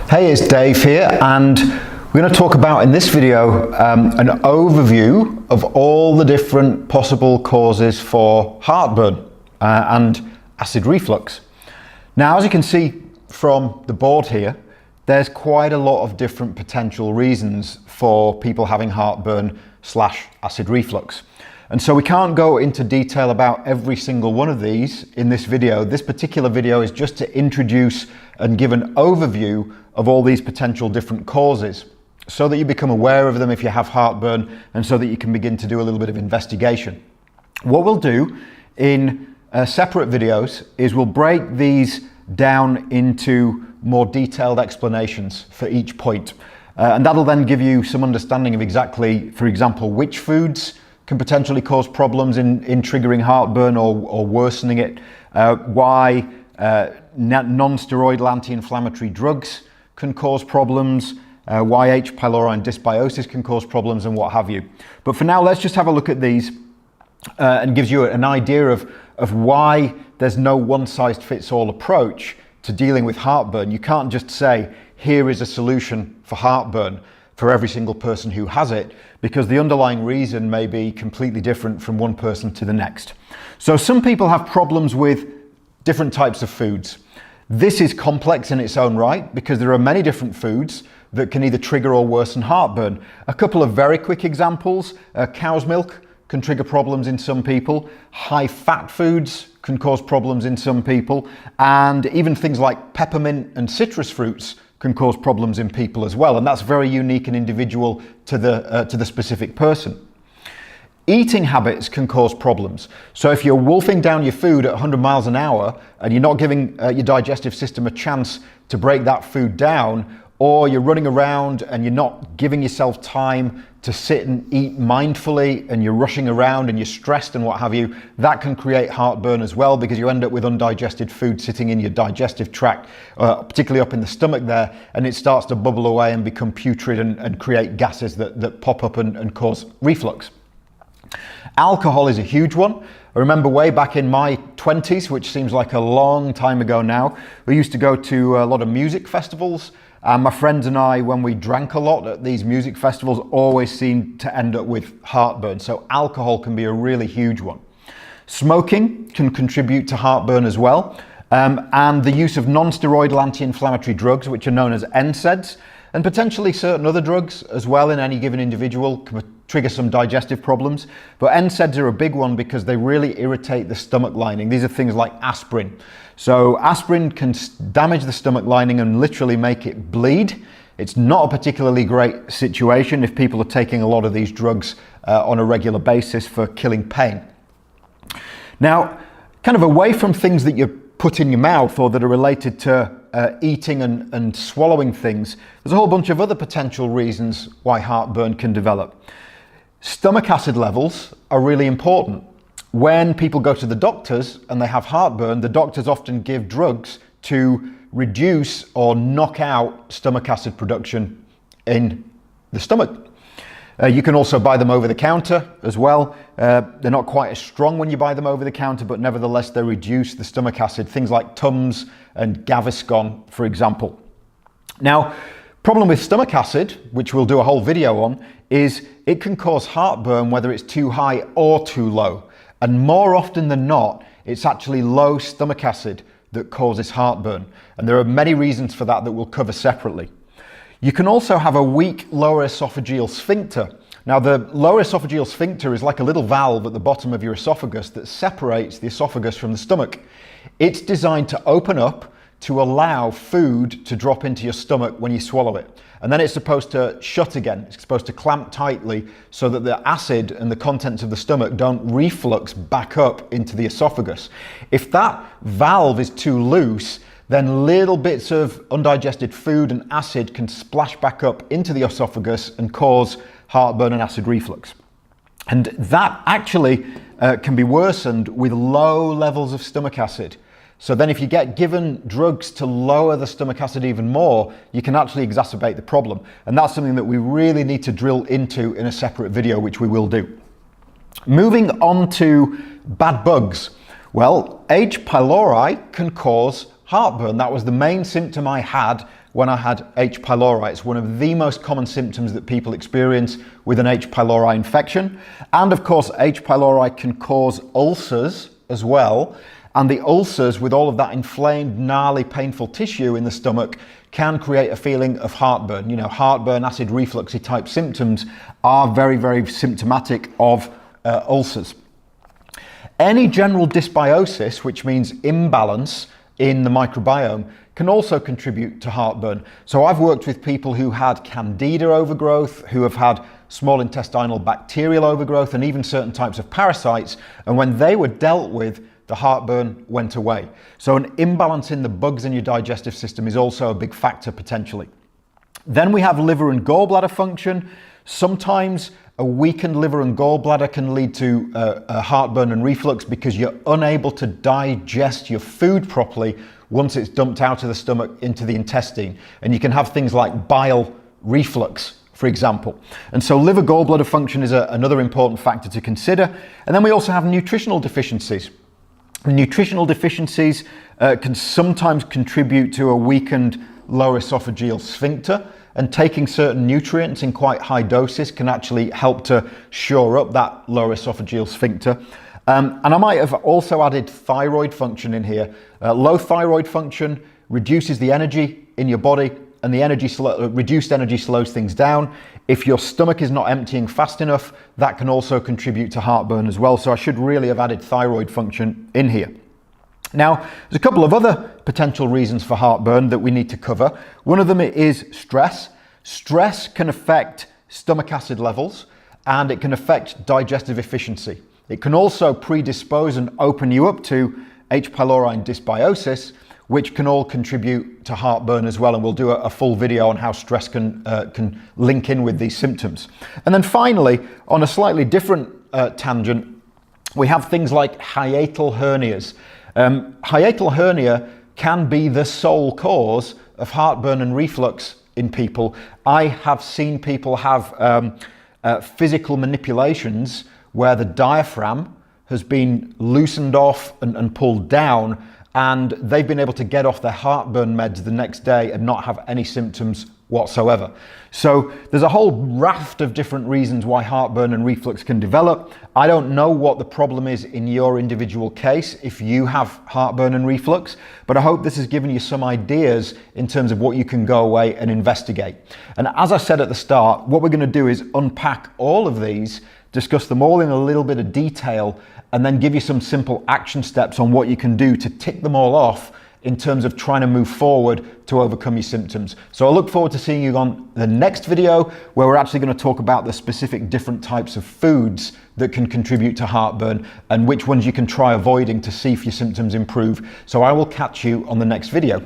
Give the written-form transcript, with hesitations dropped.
Hey, it's Dave here, and we're going to talk about in this video an overview of all the different possible causes for heartburn and acid reflux. Now, as you can see from the board here, there's quite a lot of different potential reasons for people having heartburn / acid reflux. And so we can't go into detail about every single one of these in this video. This particular video is just to introduce and give an overview of all these potential different causes so that you become aware of them if you have heartburn and so that you can begin to do a little bit of investigation. What we'll do in separate videos is we'll break these down into more detailed explanations for each point. And that'll then give you some understanding of exactly, for example, which foods can potentially cause problems in triggering heartburn or worsening it, why non-steroidal anti-inflammatory drugs can cause problems, why H. pylori and dysbiosis can cause problems, and what have you. But for now, let's just have a look at these and gives you an idea of why there's no one-size-fits-all approach to dealing with heartburn. You can't just say, here is a solution for heartburn for every single person who has it, because the underlying reason may be completely different from one person to the next. So some people have problems with different types of foods. This is complex in its own right because there are many different foods that can either trigger or worsen heartburn. A couple of very quick examples: cow's milk can trigger problems in some people, high fat foods can cause problems in some people, and even things like peppermint and citrus fruits can cause problems in people as well, and that's very unique and individual to the specific person. Eating habits can cause problems. So if you're wolfing down your food at 100 miles an hour and you're not giving your digestive system a chance to break that food down, or you're running around and you're not giving yourself time to sit and eat mindfully and you're rushing around and you're stressed and what have you, that can create heartburn as well, because you end up with undigested food sitting in your digestive tract, particularly up in the stomach there, and it starts to bubble away and become putrid and create gases that pop up and cause reflux. Alcohol is a huge one. I remember way back in my 20s, which seems like a long time ago now, we used to go to a lot of music festivals. And my friends and I, when we drank a lot at these music festivals, always seemed to end up with heartburn. So alcohol can be a really huge one. Smoking can contribute to heartburn as well. And the use of non-steroidal anti-inflammatory drugs, which are known as NSAIDs, and potentially certain other drugs as well in any given individual, can trigger some digestive problems. But NSAIDs are a big one because they really irritate the stomach lining. These are things like aspirin. So aspirin can damage the stomach lining and literally make it bleed. It's not a particularly great situation if people are taking a lot of these drugs on a regular basis for killing pain. Now, kind of away from things that you put in your mouth or that are related to eating and swallowing things, there's a whole bunch of other potential reasons why heartburn can develop. Stomach acid levels are really important. When people go to the doctors and they have heartburn, the doctors often give drugs to reduce or knock out stomach acid production in the stomach. You can also buy them over the counter as well. They're not quite as strong when you buy them over the counter, but nevertheless they reduce the stomach acid, things like Tums and Gaviscon, for example. Now, problem with stomach acid, which we'll do a whole video on, is it can cause heartburn whether it's too high or too low. And more often than not, it's actually low stomach acid that causes heartburn. And there are many reasons for that we'll cover separately. You can also have a weak lower esophageal sphincter. Now, the lower esophageal sphincter is like a little valve at the bottom of your esophagus that separates the esophagus from the stomach. It's designed to open up to allow food to drop into your stomach when you swallow it. And then it's supposed to shut again. It's supposed to clamp tightly so that the acid and the contents of the stomach don't reflux back up into the esophagus. If that valve is too loose, then little bits of undigested food and acid can splash back up into the esophagus and cause heartburn and acid reflux. And that actually can be worsened with low levels of stomach acid. So then if you get given drugs to lower the stomach acid even more, you can actually exacerbate the problem. And that's something that we really need to drill into in a separate video, which we will do. Moving on to bad bugs. Well, H. pylori can cause heartburn. That was the main symptom I had when I had H. pylori. It's one of the most common symptoms that people experience with an H. pylori infection. And of course, H. pylori can cause ulcers as well. And the ulcers, with all of that inflamed, gnarly, painful tissue in the stomach, can create a feeling of heartburn. You know, heartburn, acid refluxy type symptoms are very, very symptomatic of ulcers. Any general dysbiosis, which means imbalance in the microbiome, can also contribute to heartburn. So I've worked with people who had candida overgrowth, who have had small intestinal bacterial overgrowth, and even certain types of parasites. And when they were dealt with, the heartburn went away. So an imbalance in the bugs in your digestive system is also a big factor potentially. Then we have liver and gallbladder function. Sometimes a weakened liver and gallbladder can lead to heartburn and reflux because you're unable to digest your food properly once it's dumped out of the stomach into the intestine. And you can have things like bile reflux, for example. And so liver gallbladder function is another important factor to consider. And then we also have nutritional deficiencies. Nutritional deficiencies can sometimes contribute to a weakened lower esophageal sphincter, and taking certain nutrients in quite high doses can actually help to shore up that lower esophageal sphincter. And I might have also added thyroid function in here. Low thyroid function reduces the energy in your body, and the reduced energy slows things down. If your stomach is not emptying fast enough, that can also contribute to heartburn as well. So I should really have added thyroid function in here. Now, there's a couple of other potential reasons for heartburn that we need to cover. One of them is stress. Stress can affect stomach acid levels, and it can affect digestive efficiency. It can also predispose and open you up to H. pylori and dysbiosis, which can all contribute to heartburn as well. And we'll do a full video on how stress can link in with these symptoms. And then finally, on a slightly different tangent, we have things like hiatal hernias. Hiatal hernia can be the sole cause of heartburn and reflux in people. I have seen people have physical manipulations where the diaphragm has been loosened off and pulled down, and they've been able to get off their heartburn meds the next day and not have any symptoms whatsoever. So there's a whole raft of different reasons why heartburn and reflux can develop. I don't know what the problem is in your individual case if you have heartburn and reflux, but I hope this has given you some ideas in terms of what you can go away and investigate. And as I said at the start, what we're going to do is unpack all of these, discuss them all in a little bit of detail, and then give you some simple action steps on what you can do to tick them all off in terms of trying to move forward to overcome your symptoms. So I look forward to seeing you on the next video, where we're actually going to talk about the specific different types of foods that can contribute to heartburn and which ones you can try avoiding to see if your symptoms improve. So I will catch you on the next video.